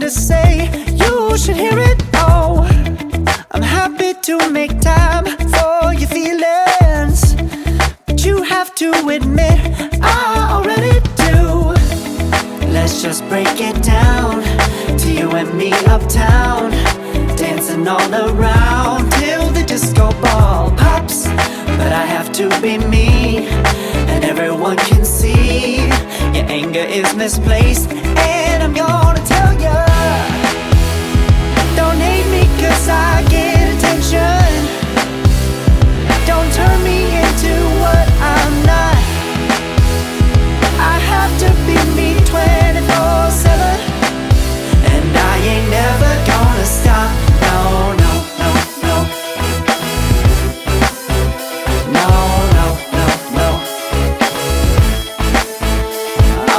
to say, you should hear it. Oh, I'm happy to make time for your feelings, but you have to admit I already do. Let's just break it down to you and me uptown, dancing all around till the disco ball pops. But I have to be me, and everyone can see your anger is misplaced. And I'm gonna tell ya, don't hate me 'cause I get attention. Don't turn me into what I'm not. I have to be me 24/7, and I ain't never gonna stop. No, no, no, no. No, no, no, no.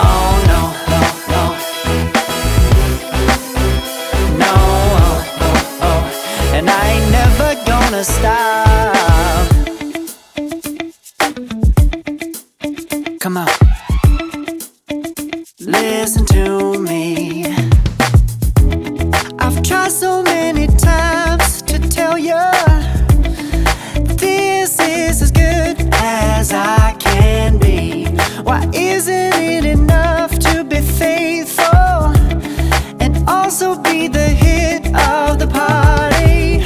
Oh, no, no, no. No, oh, oh, oh. And I ain't never gonna stop. Come on. Listen to me. I've tried so many times to tell you this is as good as I can be. Why isn't it enough to be faithful and also be the hit of the party?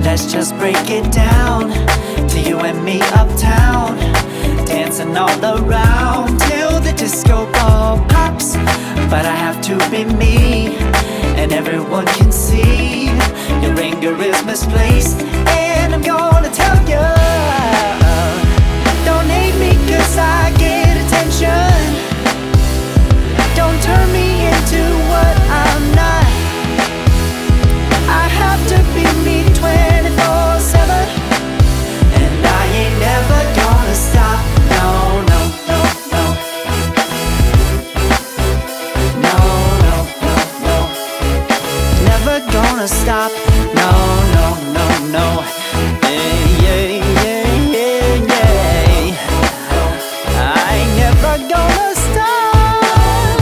Let's just break it down to you and me uptown, dancing all around till the disco ball pops. But I have to be me, and everyone can see your anger is misplaced. And I'm gonna tell you, don't hate me 'cause I get attention. Don't turn me into what I'm not. I have to be me 24/7, and I ain't never gonna stop. No, no, no, no. No, no, no, no. Never gonna stop. No, no, no, no. Yeah, yeah, yeah, yeah, yeah. I ain't never gonna stop.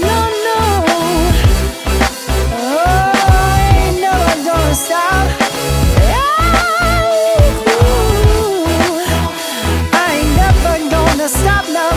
No, no. Oh, I ain't never gonna stop. I ain't never gonna stop now.